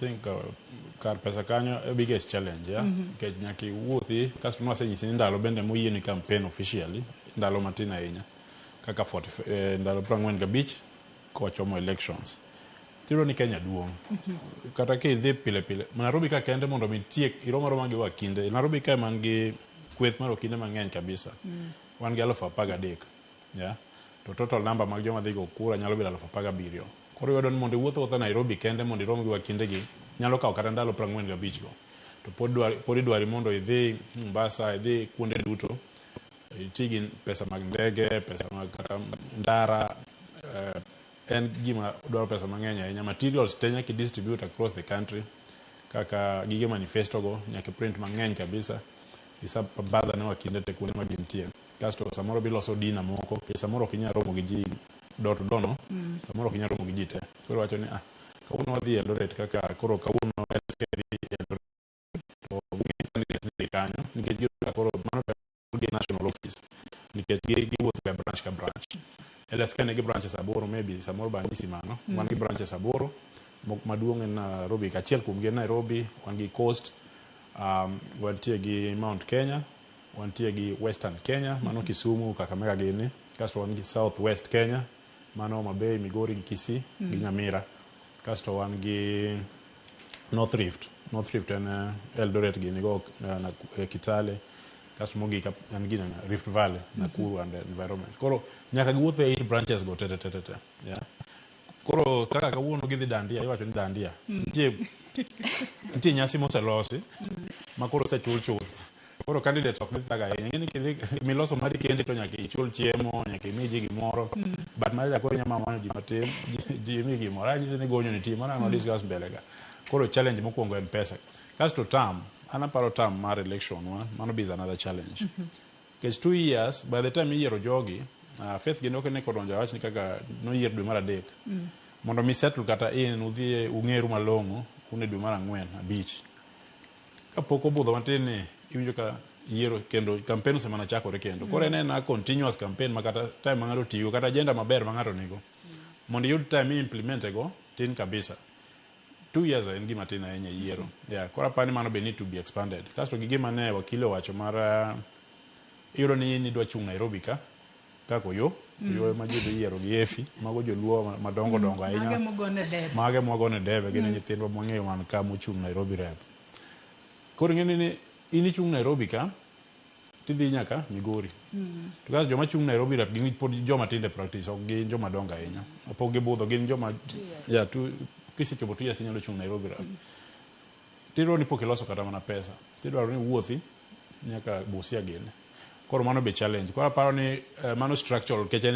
think kar pesa kanyo a biggest challenge, yeah. Ke nyaki wuothi kasto no senyisi ndalo bende moyie ni campaign officially ndalo matin ahinya kaka 40 ndalo 45 kochomo elections. Tiro ni Kenya duong. Kata ke idhi pile pile. Nairobi ka kende mondo mi tiek iromo roma gi wakinde. Nairobi ka man gi kweth mar okinde mang'eny kabisa. Wan gi 13,000. Yeah. To total number mag joma dhi go kura nyalo bedo 17,000. Koro yudo ni mondo wuotho Nairobi kende mondo irom gi wakinde gi nyalo kawo kata ndalo 45 go. To pod idwari mondo idhi Mombasa, idhi kuonde duto. Itigi pesa mag ndege, pesa mag kata ndara, en gima dwaro pesa mang'eny ahinya. Materials te nyaka distribute across the country kaka gige manifesto go nyaka print mang'eny kabisa isapambaza ne wakinde te kuonde ma gintie. Kasto samoro biloso dina moko ke samoro ok inyalo romo gi ji door to door no, samoro ok inyalo romo gi ji te. Koro wacho ni kawuono wadhi Eldoret kaka koro kawuono to ng'e kanyo nikech giyudo koro mano gi national office nikech giwuotho ga branch ka branch. LSK ne gi branches aboro, maybe samoro bangisi mano. Wan gi branches aboro, maduong' en Nairobi, kachiel kuom gi Nairobi, wan gi Coast, wantie gi Mount Kenya, wantie gi Western Kenya, mano Kisumu, Kakamega gini, kasto wan gi South West Kenya, mano Homa Bay, Migori gi Kisii, gi Nyamira. Kasto wan gi North Rift. North Rift en Eldoret gini go Kitale. Kasto mogik en gina Rift Valley, Nakuru and environment. Koro nyaka giwuotho 8 branches go tete. Yeah. Koro kaka kawuono gidhi dandia, iwacho ni dandia. Nitie nyasi moselosi ma koro osechul chuth. Koro candidates ok dhi thaga ahinya. Ng'eni kidhi miloso mari kendi to nyaka ichul chiemo, nyaka imi ji gimoro. But mari koro nyama manyo ji matin, ji imi gimoro. Anyisi ni gonyo ni ti, mana no discuss mbele ga. Koro challenge mokwongo en pesa. Kasto anaparo term mar election mano be is another challenge. Because 2 years, by the time iyiero jogi, Faith Ginoke ne kodonjo wach ni kaka noyier dwe mar 3. Mondo mi settle kata udhi ung'eru malong'o, une dwe mar 4, 5. Kapok obudho matin ni iwinjo ka yiero kendo campaign semana chakore kendo. Koro en continuous campaign makata time ma ng'ato tiyo kata agenda maber ma ng'ato nigo. Mondo yud time implement go tin kabisa. 2 years en gima tin ahinya yiero. Yeah, kora pani mano be need to be expanded. Kasto gi gima ne wakili wacho mar iyudo ni dwa chung' Nairobi ka kako yo ma ji dhi yiero gi efi mago joluo madongo ahinya. Mage mogone debe gin nyithindwa mang'eyo man ka mochung' Nairobi rep. Koro ng'eni ni ini chung' Nairobi ka tidhi nyaka Migori. To kaso joma chung' Nairobi rep gin pod joma tinde practice, ok gin joma dongo ahinya. Opog gibudho gin joma kisechopo 2 years tinyalo chung' Nairobi rep. Tidwaro ni pok iloso kata mana pesa. Tidwaro ni wuothi nyaka Busia gini. Koro mano be challenge. Koro aparo ni mano structural keche